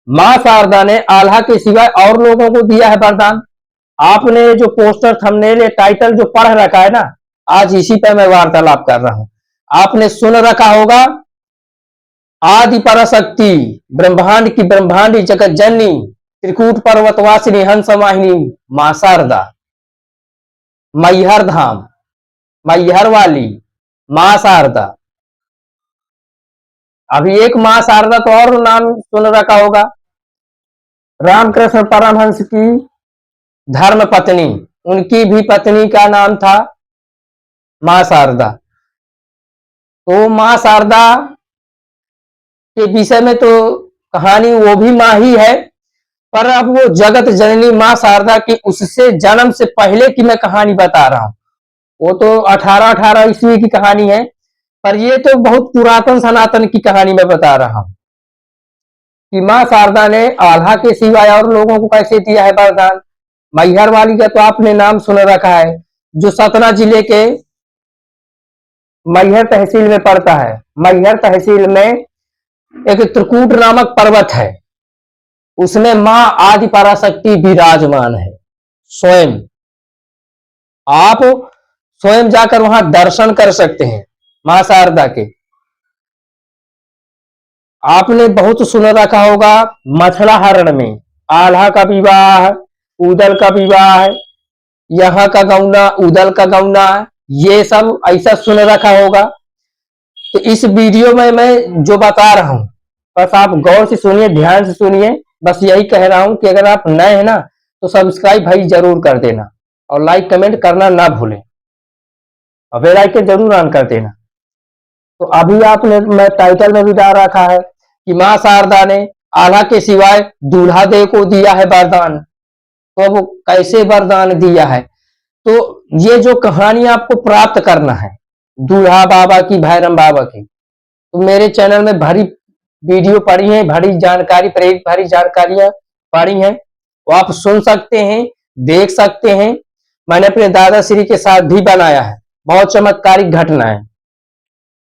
मां शारदा ने आल्हा के सिवाय और लोगों को दिया है वरदान। आपने जो पोस्टर थंबनेल टाइटल जो पढ़ रखा है ना, आज इसी पर मैं वार्तालाप कर रहा हूं। आपने सुन रखा होगा, आदि पराशक्ति, ब्रह्मांड की ब्रह्मांडी जगत जननी, त्रिकूट पर्वतवासिनी, हंस वाहिनी, मां शारदा, मैहर धाम, मैहर वाली मां शारदा। अभी एक मां शारदा तो और नाम सुन रखा होगा, रामकृष्ण परमहंस की धर्म पत्नी, उनकी भी पत्नी का नाम था मां शारदा। तो मां शारदा के विषय में तो कहानी वो भी मां ही है, पर अब वो जगत जननी मां शारदा की उससे जन्म से पहले की मैं कहानी बता रहा हूं। वो तो 1818 ईस्वी की कहानी है, पर ये तो बहुत पुरातन सनातन की कहानी मैं बता रहा हूं कि मां शारदा ने आल्हा के सिवाय और लोगों को कैसे दिया है वरदान। मैहर वाली का तो आपने नाम सुन रखा है, जो सतना जिले के मैहर तहसील में पड़ता है। मैहर तहसील में एक त्रिकूट नामक पर्वत है, उसमें मां आदि पराशक्ति विराजमान है स्वयं। आप स्वयं जाकर वहां दर्शन कर सकते हैं मां शारदा के। आपने बहुत सुन रखा होगा, मछला हरण में आल्हा का विवाह, उदल का विवाह, यहाँ का गौना, उदल का गौना, ये सब ऐसा सुन रखा होगा। तो इस वीडियो में मैं जो बता रहा हूं, बस आप गौर से सुनिए, ध्यान से सुनिए। बस यही कह रहा हूं कि अगर आप नए हैं ना, तो सब्सक्राइब भाई जरूर कर देना, और लाइक कमेंट करना ना भूलें, और बेल आइकन जरूर ऑन कर देना। तो अभी आपने, मैं टाइटल में भी डाल रखा है कि मां शारदा ने आल्हा के सिवाय दूल्हा देव को दिया है वरदान। तो अब कैसे वरदान दिया है, तो ये जो कहानी आपको प्राप्त करना है दूल्हा बाबा की, भैरम बाबा की, तो मेरे चैनल में भरी वीडियो पड़ी है, भरी जानकारी, प्रेरित भरी जानकारियां पड़ी हैं, वो आप सुन सकते हैं, देख सकते हैं। मैंने अपने दादाश्री के साथ भी बनाया है, बहुत चमत्कारिक घटना है।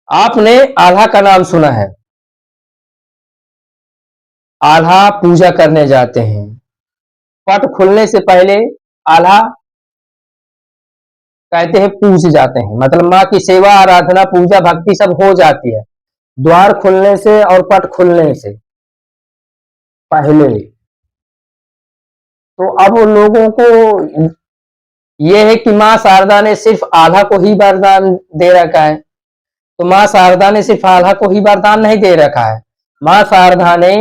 आपने आल्हा का नाम सुना है, आल्हा पूजा करने जाते हैं, पट खुलने से पहले आल्हा कहते हैं पूज जाते हैं, मतलब माँ की सेवा, आराधना, पूजा, भक्ति सब हो जाती है द्वार खुलने से और पट खुलने से पहले। तो अब लोगों को यह है कि मां शारदा ने सिर्फ आल्हा को ही वरदान दे रखा है। तो मां शारदा ने सिर्फ आल्हा को ही वरदान नहीं दे रखा है, मां शारदा ने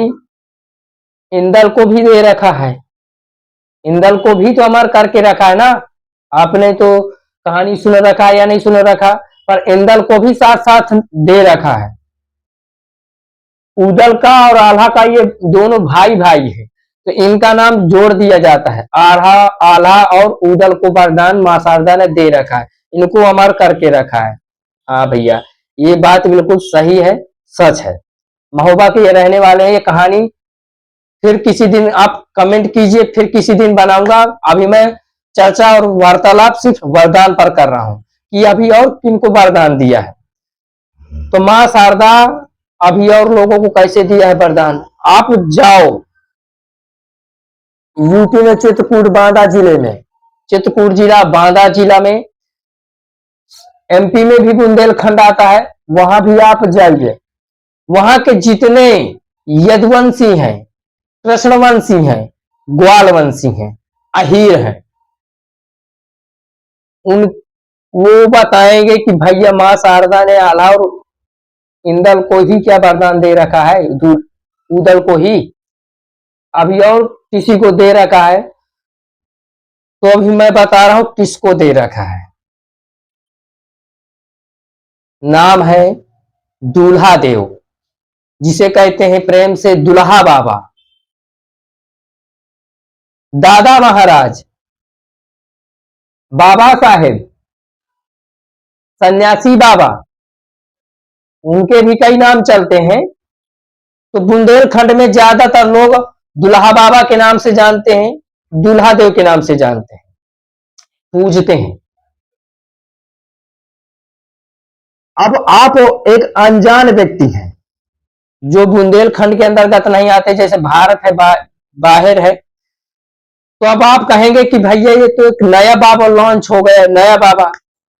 इंदल को भी दे रखा है। इंदल को भी तो अमर करके रखा है ना। आपने तो कहानी सुन रखा है या नहीं सुन रखा, पर इंदल को भी साथ साथ दे रखा है। उदल का और आल्हा का ये दोनों भाई भाई है, तो इनका नाम जोड़ दिया जाता है। आल्हा, आल्हा और उदल को वरदान मां शारदा ने दे रखा है, इनको अमर करके रखा है। हाँ भैया, ये बात बिल्कुल सही है, सच है। महोबा के ये रहने वाले हैं। ये कहानी फिर किसी दिन आप कमेंट कीजिए, फिर किसी दिन बनाऊंगा। अभी मैं चर्चा और वार्तालाप सिर्फ वरदान पर कर रहा हूं कि अभी और किनको वरदान दिया है। तो मां शारदा अभी और लोगों को कैसे दिया है वरदान, आप जाओ यूपी में चित्रकूट बांदा जिले में, चित्रकूट जिला बांदा जिला में, एमपी में भी बुंदेलखंड आता है, वहां भी आप जाइए। वहां के जितने यदुवंशी हैं, कृष्णवंशी हैं, ग्वालवंशी हैं, अहीर हैं, उन वो बताएंगे कि भैया मां शारदा ने आल्हा और इंदल को ही क्या वरदान दे रखा है, उदल को ही, अभी और किसी को दे रखा है। तो अभी मैं बता रहा हूं किसको दे रखा है। नाम है दूल्हा देव, जिसे कहते हैं प्रेम से दुल्हा बाबा, दादा महाराज, बाबा साहेब, सन्यासी बाबा, उनके भी कई नाम चलते हैं। तो बुंदेलखंड में ज्यादातर लोग दुल्हा बाबा के नाम से जानते हैं, दूल्हा देव के नाम से जानते हैं, पूजते हैं। अब आप एक अनजान व्यक्ति हैं, जो बुंदेलखंड के अंतर्गत नहीं आते, जैसे भारत है बाहर है। तो अब आप कहेंगे कि भैया ये तो एक नया बाबा लॉन्च हो गया, नया बाबा।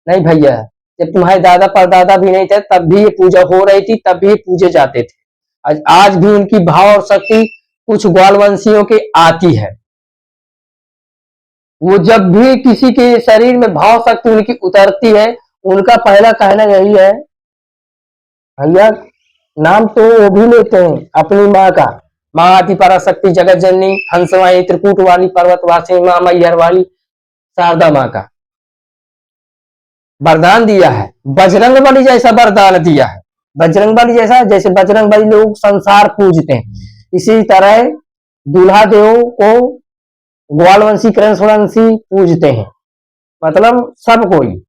नहीं भैया, जब तुम्हारे दादा परदादा भी नहीं थे तब भी ये पूजा हो रही थी, तब भी ये पूजे जाते थे। आज भी उनकी भाव और शक्ति कुछ ग्वालवंशियों के आती है। वो जब भी किसी के शरीर में भाव शक्ति उनकी उतरती है, उनका पहला कहना यही है, भैया नाम तो वो भी लेते हैं अपनी माँ का, माँ आदि पराशक्ति जगत जननी हंसवाणी त्रिकूट वाली पर्वतवासी माँ मैहर वाली शारदा माँ का वरदान दिया है। बजरंग बली जैसा वरदान दिया है, बजरंग बली जैसा, जैसे बजरंग बली लोग संसार पूजते हैं, इसी तरह दूल्हा देव को ग्वालवंशी कृष्णवंशी पूजते हैं, मतलब सब कोई।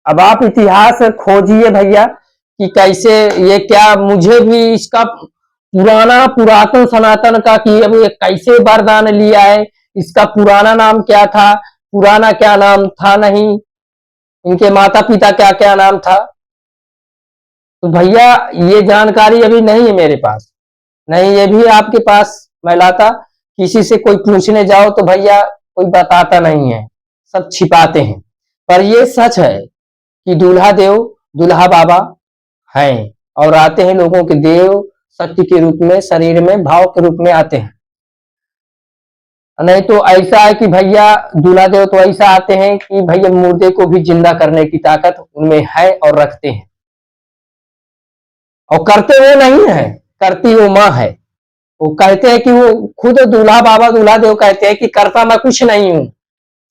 अब आप इतिहास खोजिए भैया कि कैसे ये, क्या मुझे भी इसका पुराना पुरातन सनातन का कि अब ये कैसे वरदान लिया है, इसका पुराना नाम क्या था, पुराना क्या नाम था, नहीं इनके माता पिता क्या क्या नाम था। तो भैया ये जानकारी अभी नहीं है मेरे पास, नहीं ये भी आपके पास मैं लाता। किसी से कोई पूछने जाओ तो भैया कोई बताता नहीं है, सब छिपाते हैं। पर ये सच है कि दूल्हा देव दूल्हा बाबा हैं और आते हैं लोगों के देव शक्ति के रूप में, शरीर में भाव के रूप में आते हैं। नहीं तो ऐसा है कि भैया दूल्हा देव तो ऐसा आते हैं कि भैया मुर्दे को भी जिंदा करने की ताकत उनमें है और रखते हैं, और करते हुए नहीं है, करती वो माँ है। वो कहते हैं कि वो खुद दूल्हा बाबा दूल्हा देव कहते हैं कि करता मैं कुछ नहीं हूं,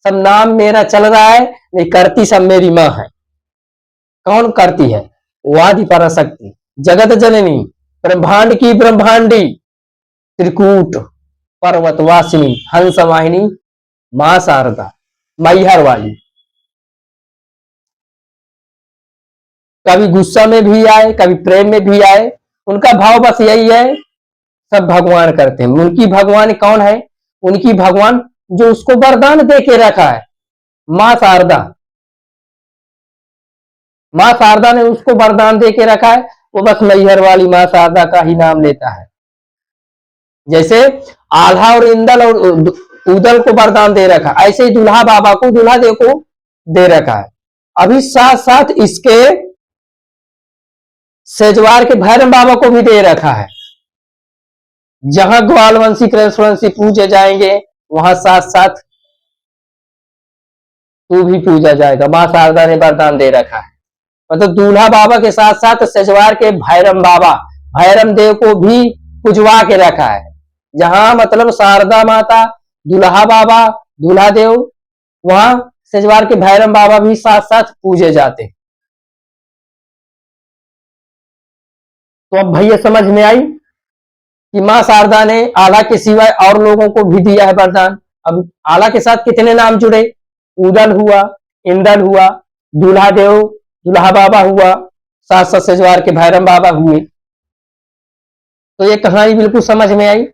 सब नाम मेरा चल रहा है, नहीं करती सब मेरी माँ है। कौन करती है? वो आदि पराशक्ति जगत जननी ब्रह्मांड की ब्रह्मांडी त्रिकूट पर्वतवासिनी हंसवाहिनी मां शारदा मैहर वाली। कभी गुस्सा में भी आए, कभी प्रेम में भी आए, उनका भाव बस यही है, सब भगवान करते हैं। उनकी भगवान कौन है? उनकी भगवान जो उसको वरदान दे के रखा है, मां शारदा। मां शारदा ने उसको वरदान दे के रखा है, वो बस मैहर वाली मां शारदा का ही नाम लेता है। जैसे आल्हा और इंदल और उदल को वरदान दे रखा, ऐसे ही दूल्हा बाबा को दूल्हा देव को दे रखा है। अभी साथ साथ इसके सेजवार के भैरव बाबा को भी दे रखा है। जहां ग्वालवंशी कृष्णवंशी पूजे जाएंगे वहां साथ साथ तू भी पूजा जाएगा, मां शारदा ने वरदान दे रखा है। मतलब दूल्हा बाबा के साथ साथ सेजवार के भैरव बाबा भैरव देव को भी पुजवा के रखा है। जहां मतलब शारदा माता दूल्हा बाबा दूल्हा देव, वहां सेजवार के भैरव बाबा भी साथ साथ पूजे जाते हैं। तो अब भैया समझ में आई कि मां शारदा ने आला के सिवाय और लोगों को भी दिया है वरदान। अब आला के साथ कितने नाम जुड़े? उदल हुआ, इंदल हुआ, दूल्हा देव दूल्हा बाबा हुआ, साथ साथ सेजवार के भैरव बाबा हुए। तो ये कहानी बिल्कुल समझ में आई।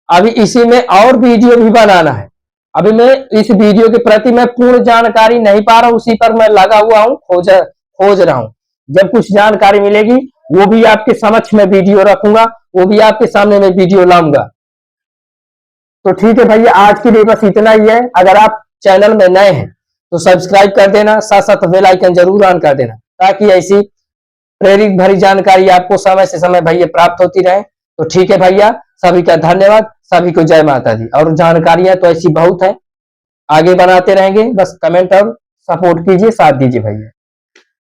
अभी इसी में और वीडियो भी बनाना है। अभी मैं इस वीडियो के प्रति मैं पूर्ण जानकारी नहीं पा रहा हूं, उसी पर मैं लगा हुआ हूं, खोज रहा हूं। जब कुछ जानकारी मिलेगी वो भी आपके समक्ष में वीडियो रखूंगा, वो भी आपके सामने में वीडियो लाऊंगा। तो ठीक है भैया, आज के लिए बस इतना ही है। अगर आप चैनल में नए हैं तो सब्सक्राइब कर देना, साथ साथ बेल आइकन जरूर ऑन कर देना, ताकि ऐसी प्रेरित भरी जानकारी आपको समय से समय भैया प्राप्त होती रहे। तो ठीक है भैया, सभी का धन्यवाद, सभी को जय माता दी। और जानकारियां तो ऐसी बहुत है, आगे बनाते रहेंगे, बस कमेंट और सपोर्ट कीजिए, साथ दीजिए भैया।